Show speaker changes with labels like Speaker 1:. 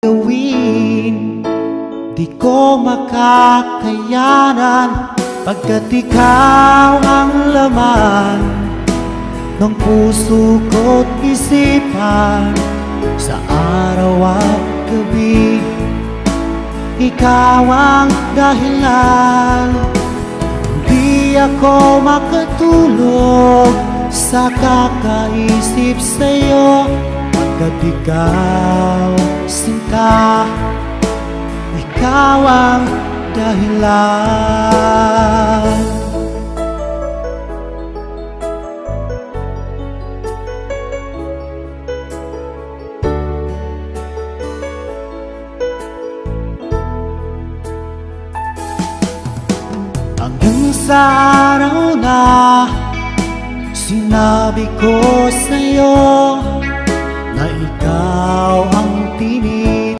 Speaker 1: gawin, di ko makakayanan, pagkat ikaw ang laman ng puso ko't isipan. Sa araw at gabi, ikaw ang dahilan. Di ako makatulog sa kakaisip sa'yo, pagkat ikaw sinta, ikaw ang dahilan. Hanggang sa araw na sinabi ko sa'yo na ikaw ang tinig